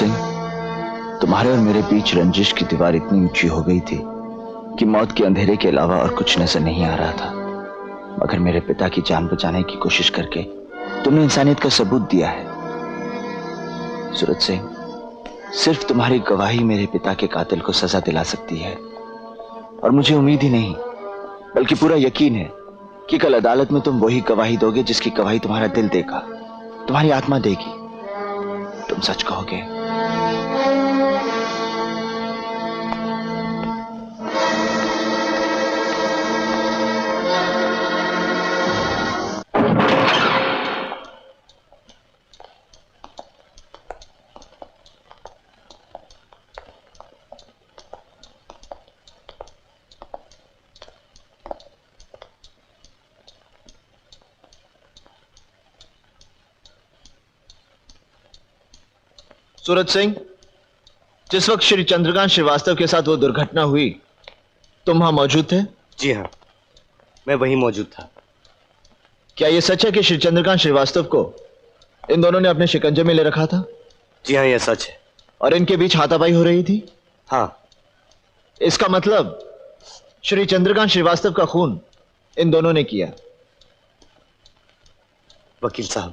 सिंह, तुम्हारे और मेरे बीच रंजिश की दीवार इतनी ऊंची हो गई थी कि मौत के अंधेरे के अलावा और कुछ नजर नहीं आ रहा था। मगर मेरे पिता की जान बचाने की कोशिश करके तुमने इंसानियत का सबूत दिया है। सूरज सिंह, सिर्फ तुम्हारी गवाही मेरे पिता के कातिल को सजा दिला सकती है। और मुझे उम्मीद ही नहीं बल्कि पूरा यकीन है कि कल अदालत में तुम वही गवाही दोगे जिसकी गवाही तुम्हारा दिल देगा, तुम्हारी आत्मा देगी। तुम सच कहोगे। सूरज सिंह, जिस वक्त श्री चंद्रकांत श्रीवास्तव के साथ वो दुर्घटना हुई, तुम वहां मौजूद थे? जी हाँ, मैं वहीं मौजूद था। क्या यह सच है कि श्री चंद्रकांत श्रीवास्तव को इन दोनों ने अपने शिकंजे में ले रखा था? जी हाँ, यह सच है। और इनके बीच हाथापाई हो रही थी? हाँ। इसका मतलब श्री चंद्रकांत श्रीवास्तव का खून इन दोनों ने किया। वकील साहब,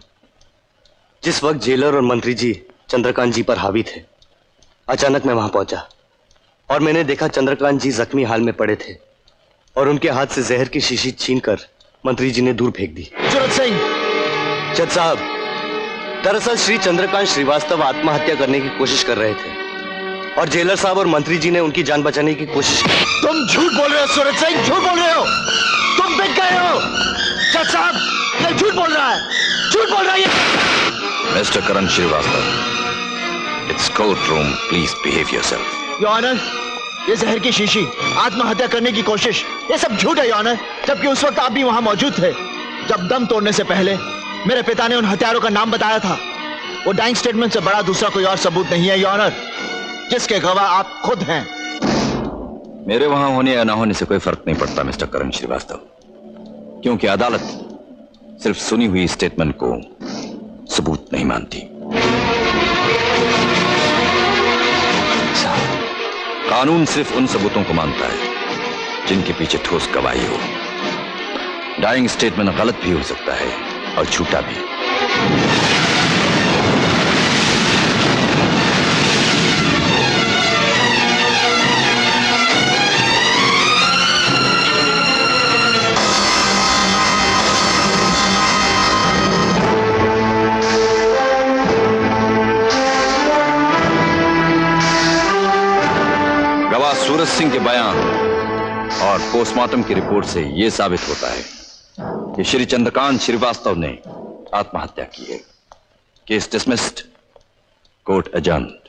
जिस वक्त जेलर और मंत्री जी चंद्रकांत जी पर हावी थे, अचानक मैं वहां पहुंचा और मैंने देखा चंद्रकांत जी जख्मी हाल में पड़े थे और उनके हाथ से जहर की शीशी छीनकर मंत्री जी ने दूर फेंक दी। सूरज सिंह! जज साहब, दरअसल श्री चंद्रकांत श्रीवास्तव आत्महत्या करने की कोशिश कर रहे थे और जेलर साहब और मंत्री जी ने उनकी जान बचाने की कोशिश की। तुम झूठ बोल रहे हो सूरज सिंह, झूठ बोल रहे हो। तुम बिक गए हो। जज साहब, ये झूठ बोल रहा है, झूठ बोल रहा है। Mister Karan Srivastava, it's court room, please behave yourself. Your honour, ये जहर की शीशी, आत्महत्या करने की कोशिश, ये सब झूठ है योर ऑनर। जबकि उस वक्त आप भी वहां मौजूद थे जब दम तोड़ने से पहले मेरे पिता ने उन हत्यारों का नाम बताया था। वो डाइंग स्टेटमेंट से बड़ा दूसरा कोई और सबूत नहीं है योर ऑनर, जिसके गवाह आप खुद हैं। मेरे वहां होने या ना होने से कोई फर्क नहीं पड़ता मिस्टर करण श्रीवास्तव, क्योंकि अदालत सिर्फ सुनी हुई स्टेटमेंट को सबूत नहीं मानती। कानून सिर्फ उन सबूतों को मानता है जिनके पीछे ठोस गवाही हो। डाइंग स्टेटमेंट गलत भी हो सकता है और झूठा भी। गवाह सूरज सिंह के बयान और पोस्टमार्टम की रिपोर्ट से यह साबित होता है कि श्री चंद्रकांत श्रीवास्तव ने आत्महत्या की है। Case dismissed, court adjourned.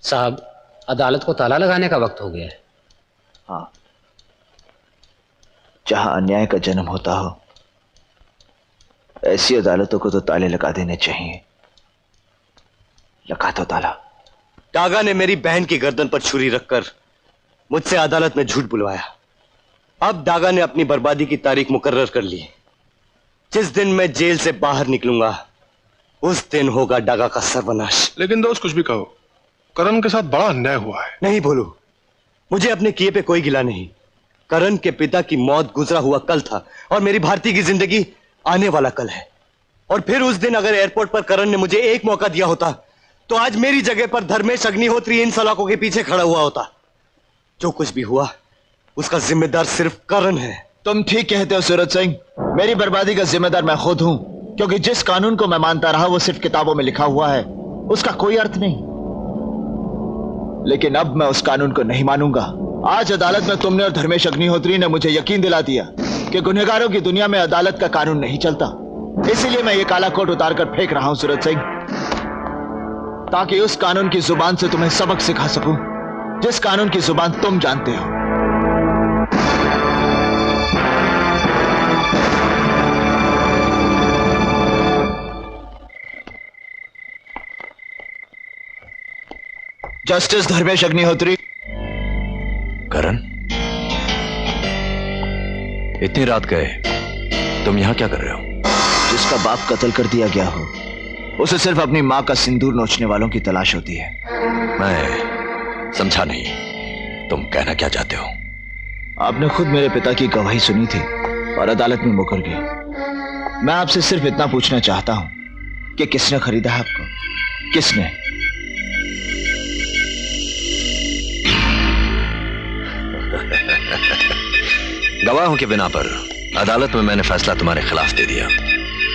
साहब, अदालत को ताला लगाने का वक्त हो गया है। हाँ, जहां अन्याय का जन्म होता हो ऐसी अदालतों को तो ताले लगा देने चाहिए। लगा दो ताला। डागा ने मेरी बहन की गर्दन पर छुरी रखकर मुझसे अदालत में झूठ बुलवाया। अब डागा ने अपनी बर्बादी की तारीख मुकर्रर कर ली। जिस दिन मैं जेल से बाहर निकलूंगा उस दिन होगा डागा का सर्वनाश। लेकिन दोस्त, कुछ भी कहो, करण के साथ बड़ा अन्याय हुआ है। नहीं बोलू, मुझे अपने किए पे कोई गिला नहीं। करण के पिता की मौत गुजरा हुआ कल था और मेरी भारती की जिंदगी आने वाला कल है। और फिर उस दिन अगर एयरपोर्ट पर करण ने मुझे एक मौका दिया होता तो आज मेरी जगह पर धर्मेश अग्निहोत्री इन सलाखों के पीछे खड़ा हुआ होता। जो कुछ भी हुआ उसका जिम्मेदार सिर्फ करण है। तुम ठीक कहते हो सूरज सिंह, मेरी बर्बादी का जिम्मेदार मैं खुद हूं, क्योंकि जिस कानून को मैं मानता रहा वो सिर्फ किताबों में लिखा हुआ है, उसका कोई अर्थ नहीं। लेकिन अब मैं उस कानून को नहीं मानूंगा। आज अदालत में तुमने और धर्मेश अग्निहोत्री ने मुझे यकीन दिला दिया कि गुनहगारों की दुनिया में अदालत का कानून नहीं चलता। इसीलिए मैं ये काला कोट उतारकर फेंक रहा हूं सूरज सिंह, ताकि उस कानून की जुबान से तुम्हें सबक सिखा सकूं जिस कानून की जुबान तुम जानते हो। जस्टिस धर्मेश अग्निहोत्री। करण, इतनी रात गए तुम यहां क्या कर रहे हो? जिसका बाप कत्ल कर दिया गया हो उसे सिर्फ अपनी मां का सिंदूर नोचने वालों की तलाश होती है। मैं समझा नहीं, तुम कहना क्या चाहते हो? आपने खुद मेरे पिता की गवाही सुनी थी और अदालत में मुकर गए। मैं आपसे सिर्फ इतना पूछना चाहता हूं कि किसने खरीदा है आपको? किसने? गवाहों के बिना पर अदालत में मैंने फैसला तुम्हारे खिलाफ दे दिया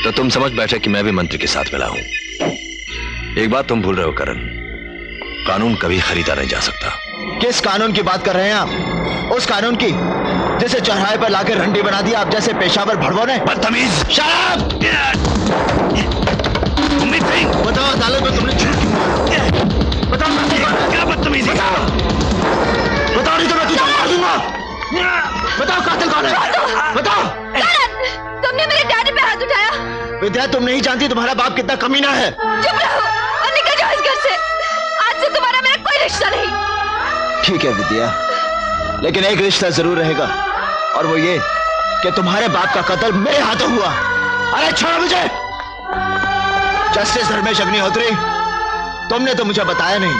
तो तुम समझ बैठे कि मैं भी मंत्री के साथ मिला हूं। एक बात तुम भूल रहे हो करण, कानून कभी खरीदा नहीं जा सकता। किस कानून की बात कर रहे हैं आप? उस कानून की जिसे चौराहे पर लाकर रंडी बना दिया आप जैसे पेशावर भड़वों ने। बदतमीज! शराब! बताओ अदालत में तुमने झूठ क्यों बोला? बताओ क्या बदतमीजी! बताओ नहीं तो मैं तुझे मार दूंगा। बताओ कातिल कौन है? बताओ। तुमने मेरे डैडी पे हाथ उठाया। विद्या, तुम नहीं जानती तुम्हारा बाप कितना कमीना है। चुप रहो और निकल जाओ इस घर से। आज से तुम्हारा मेरा कोई रिश्ता नहीं। ठीक है विद्या, लेकिन एक रिश्ता जरूर रहेगा और वो ये कि तुम्हारे बाप का कत्ल मेरे हाथों हुआ। अरे छोड़ो मुझे। जस्टिस धर्मेश अग्निहोत्री, तुमने तो मुझे बताया नहीं,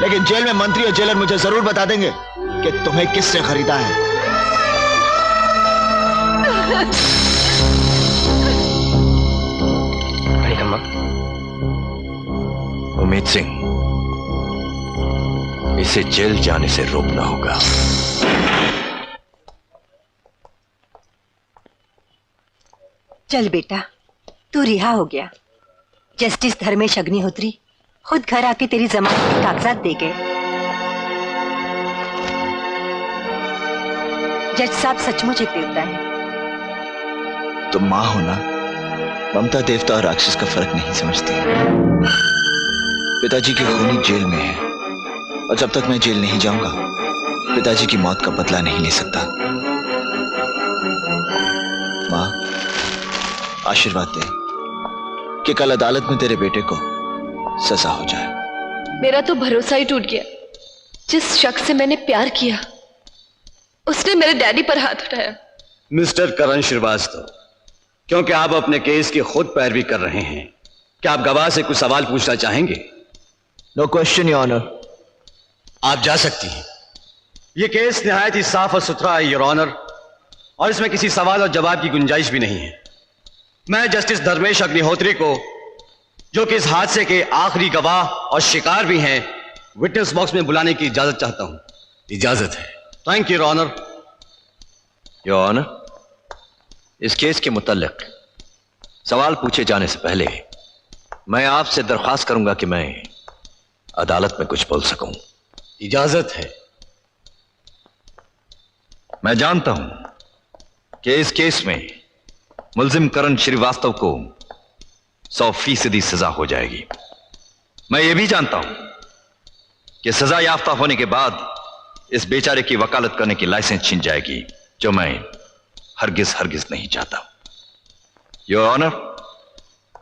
लेकिन जेल में मंत्री और जेलर मुझे जरूर बता देंगे कि तुम्हें किसने खरीदा है। उम्मीद सिंह, इसे जेल जाने से रोकना होगा। चल बेटा, तू रिहा हो गया। जस्टिस धर्मेश अग्निहोत्री खुद घर आके तेरी जमानत के कागजात दे गए। जज साहब सचमुच एक देवता है। तुम मां हो ना, ममता देवता और राक्षस का फर्क नहीं समझती। पिताजी की खूनी जेल में है और जब तक मैं जेल नहीं जाऊंगा पिताजी की मौत का बदला नहीं ले सकता। मां, आशीर्वाद दे कि कल अदालत में तेरे बेटे को सजा हो जाए। मेरा तो भरोसा ही टूट गया। जिस शख्स से मैंने प्यार किया उसने मेरे डैडी पर हाथ उठाया। मिस्टर करण श्रीवास्तव, क्योंकि आप अपने केस की खुद पैरवी कर रहे हैं, क्या आप गवाह से कुछ सवाल पूछना चाहेंगे? No question your honour. आप जा सकती हैं। यह केस निहायत ही साफ और सुथरा है योर ऑनर, और इसमें किसी सवाल और जवाब की गुंजाइश भी नहीं है। मैं जस्टिस धर्मेश अग्निहोत्री को, जो कि इस हादसे के आखिरी गवाह और शिकार भी हैं, विटनेस बॉक्स में बुलाने की इजाजत चाहता हूं। इजाजत है। Thank you your honour. Your honour, इस केस के मुतल्लिक सवाल पूछे जाने से पहले मैं आपसे दरख्वास्त करूंगा कि मैं अदालत में कुछ बोल सकूं। इजाजत है। मैं जानता हूं कि इस केस में मुल्जिम करण श्रीवास्तव को 100% सजा हो जाएगी। मैं यह भी जानता हूं कि सजा याफ्ता होने के बाद इस बेचारे की वकालत करने की लाइसेंस छीन जाएगी, जो मैं हरगिज नहीं चाहता। योर ऑनर,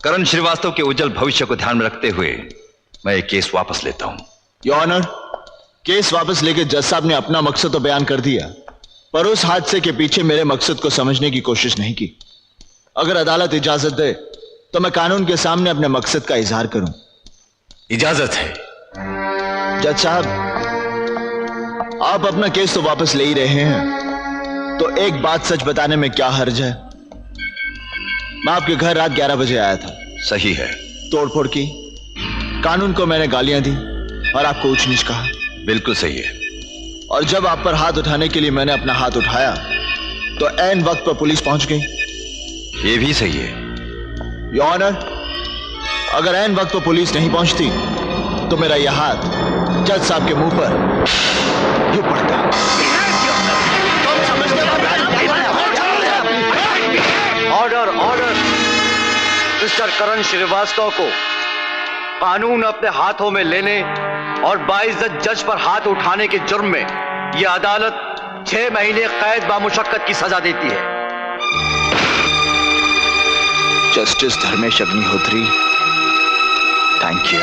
करण श्रीवास्तव के उज्जवल भविष्य को ध्यान में रखते हुए मैं ये केस वापस लेता हूं। योर ऑनर, केस वापस लेके जज साहब ने अपना मकसद तो बयान कर दिया, पर उस हादसे के पीछे मेरे मकसद को समझने की कोशिश नहीं की। अगर अदालत इजाजत दे तो मैं कानून के सामने अपने मकसद का इजहार करूं। इजाजत है। जज साहब, आप अपना केस तो वापस ले ही रहे हैं, तो एक बात सच बताने में क्या हर्ज है? मैं आपके घर रात 11 बजे आया था। सही है। तोड़फोड़ की, कानून को मैंने गालियां दी और आपको ऊंच नीच कहा। बिल्कुल सही है। और जब आप पर हाथ उठाने के लिए मैंने अपना हाथ उठाया तो ऐन वक्त पर पुलिस पहुंच गई। ये भी सही है। योर ऑनर, अगर ऐन वक्त पर पुलिस नहीं पहुंचती तो मेरा यह हाथ जज साहब के मुंह पर यूं पड़ता। Order order. Mister Karan Srivastava को कानून अपने हाथों में लेने और बाइज्जत जज पर हाथ उठाने के जुर्म में यह अदालत 6 महीने कैद बामुशक्कत की सजा देती है। Justice Dharmesh Agnihotri, thank you.